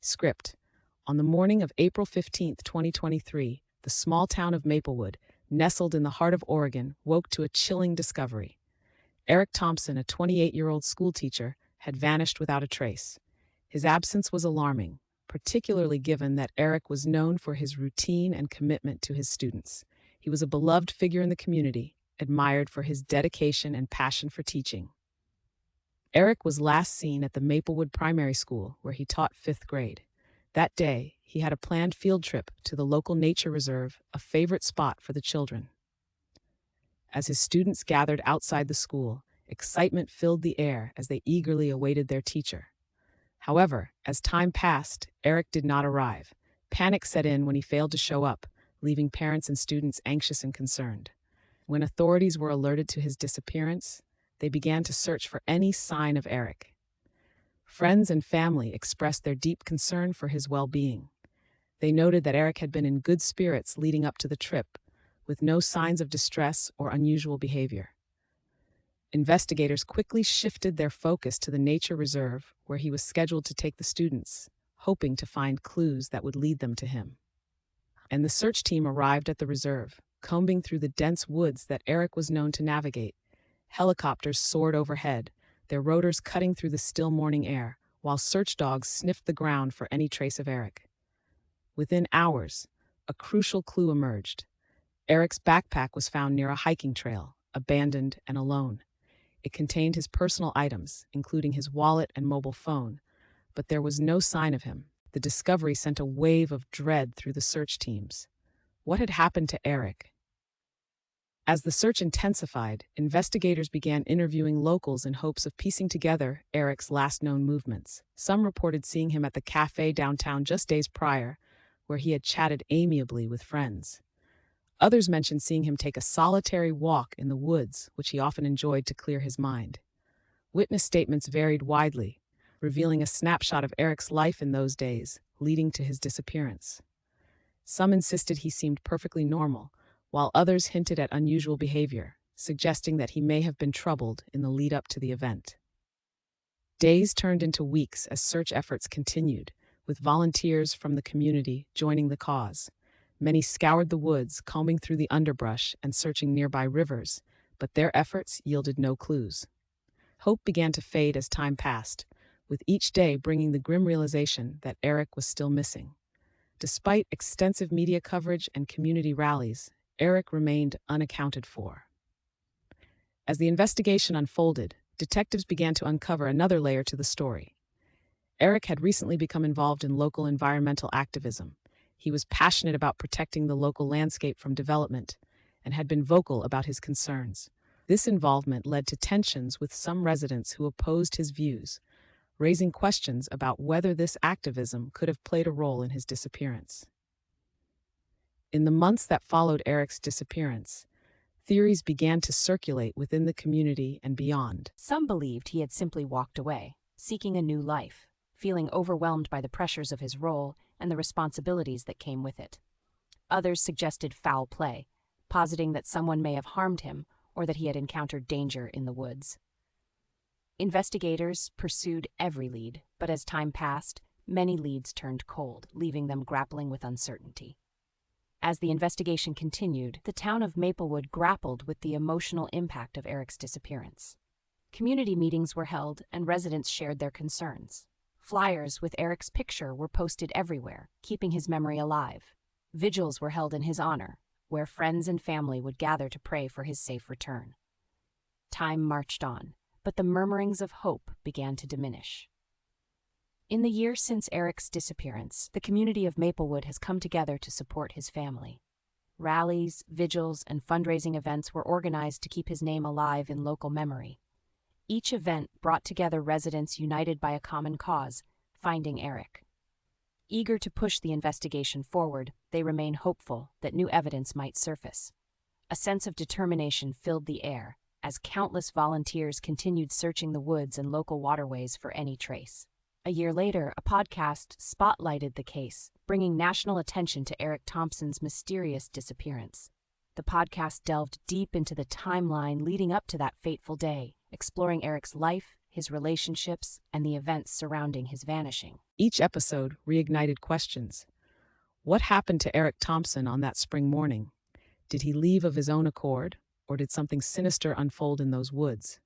Script. On the morning of April 15th, 2023, the small town of Maplewood, nestled in the heart of Oregon, woke to a chilling discovery. Eric Thompson, a 28-year-old schoolteacher, had vanished without a trace. His absence was alarming, particularly given that Eric was known for his routine and commitment to his students. He was a beloved figure in the community, admired for his dedication and passion for teaching. Eric was last seen at the Maplewood Primary School, where he taught 5th grade. That day, he had a planned field trip to the local nature reserve, a favorite spot for the children. As his students gathered outside the school, excitement filled the air as they eagerly awaited their teacher. However, as time passed, Eric did not arrive. Panic set in when he failed to show up, leaving parents and students anxious and concerned. When authorities were alerted to his disappearance, they began to search for any sign of Eric. Friends and family expressed their deep concern for his well-being. They noted that Eric had been in good spirits leading up to the trip, with no signs of distress or unusual behavior. Investigators quickly shifted their focus to the nature reserve, where he was scheduled to take the students, hoping to find clues that would lead them to him. And the search team arrived at the reserve, combing through the dense woods that Eric was known to navigate. Helicopters soared overhead, their rotors cutting through the still morning air, while search dogs sniffed the ground for any trace of Eric. Within hours, a crucial clue emerged. Eric's backpack was found near a hiking trail, abandoned and alone. It contained his personal items, including his wallet and mobile phone, but there was no sign of him. The discovery sent a wave of dread through the search teams. What had happened to Eric? As the search intensified, investigators began interviewing locals in hopes of piecing together Eric's last known movements. Some reported seeing him at the cafe downtown just days prior, where he had chatted amiably with friends. Others mentioned seeing him take a solitary walk in the woods, which he often enjoyed to clear his mind. Witness statements varied widely, revealing a snapshot of Eric's life in those days, leading to his disappearance. Some insisted he seemed perfectly normal, while others hinted at unusual behavior, suggesting that he may have been troubled in the lead-up to the event. Days turned into weeks as search efforts continued, with volunteers from the community joining the cause. Many scoured the woods, combing through the underbrush and searching nearby rivers, but their efforts yielded no clues. Hope began to fade as time passed, with each day bringing the grim realization that Eric was still missing. Despite extensive media coverage and community rallies, Eric remained unaccounted for. As the investigation unfolded, detectives began to uncover another layer to the story. Eric had recently become involved in local environmental activism. He was passionate about protecting the local landscape from development and had been vocal about his concerns. This involvement led to tensions with some residents who opposed his views, raising questions about whether this activism could have played a role in his disappearance. In the months that followed Eric's disappearance, theories began to circulate within the community and beyond. Some believed he had simply walked away, seeking a new life, feeling overwhelmed by the pressures of his role and the responsibilities that came with it. Others suggested foul play, positing that someone may have harmed him or that he had encountered danger in the woods. Investigators pursued every lead, but as time passed, many leads turned cold, leaving them grappling with uncertainty. As the investigation continued, the town of Maplewood grappled with the emotional impact of Eric's disappearance. Community meetings were held and residents shared their concerns. Flyers with Eric's picture were posted everywhere, keeping his memory alive. Vigils were held in his honor, where friends and family would gather to pray for his safe return. Time marched on, but the murmurings of hope began to diminish. In the year since Eric's disappearance, the community of Maplewood has come together to support his family. Rallies, vigils, and fundraising events were organized to keep his name alive in local memory. Each event brought together residents united by a common cause, finding Eric. Eager to push the investigation forward, they remain hopeful that new evidence might surface. A sense of determination filled the air as countless volunteers continued searching the woods and local waterways for any trace. A year later, a podcast spotlighted the case, bringing national attention to Eric Thompson's mysterious disappearance. The podcast delved deep into the timeline leading up to that fateful day, exploring Eric's life, his relationships, and the events surrounding his vanishing. Each episode reignited questions. What happened to Eric Thompson on that spring morning? Did he leave of his own accord, or did something sinister unfold in those woods?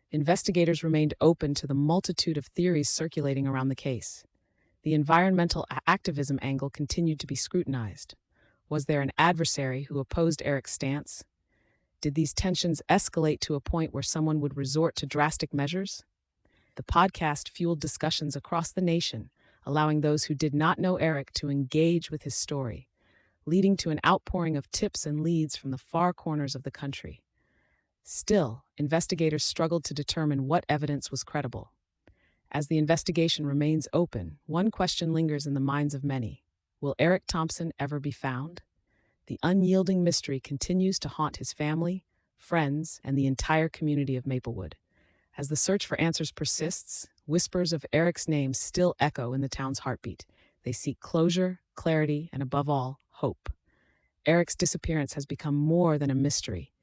Investigators remained open to the multitude of theories circulating around the case. The environmental activism angle continued to be scrutinized. Was there an adversary who opposed Eric's stance? Did these tensions escalate to a point where someone would resort to drastic measures? The podcast fueled discussions across the nation, allowing those who did not know Eric to engage with his story, leading to an outpouring of tips and leads from the far corners of the country. Still, investigators struggled to determine what evidence was credible. As the investigation remains open, one question lingers in the minds of many. Will Eric Thompson ever be found? The unyielding mystery continues to haunt his family, friends, and the entire community of Maplewood. As the search for answers persists, whispers of Eric's name still echo in the town's heartbeat. They seek closure, clarity, and above all, hope. Eric's disappearance has become more than a mystery.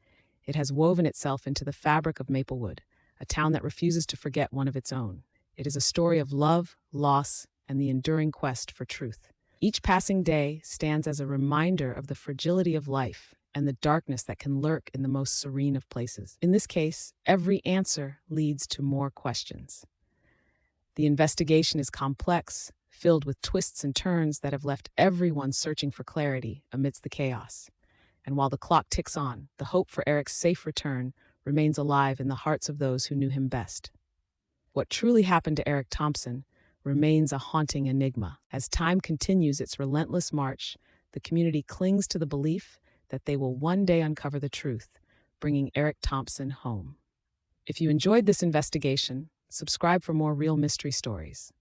It has woven itself into the fabric of Maplewood, a town that refuses to forget one of its own. It is a story of love, loss, and the enduring quest for truth. Each passing day stands as a reminder of the fragility of life and the darkness that can lurk in the most serene of places. In this case, every answer leads to more questions. The investigation is complex, filled with twists and turns that have left everyone searching for clarity amidst the chaos. And while the clock ticks on, the hope for Eric's safe return remains alive in the hearts of those who knew him best. What truly happened to Eric Thompson remains a haunting enigma. As time continues its relentless march, the community clings to the belief that they will one day uncover the truth, bringing Eric Thompson home. If you enjoyed this investigation, subscribe for more real mystery stories.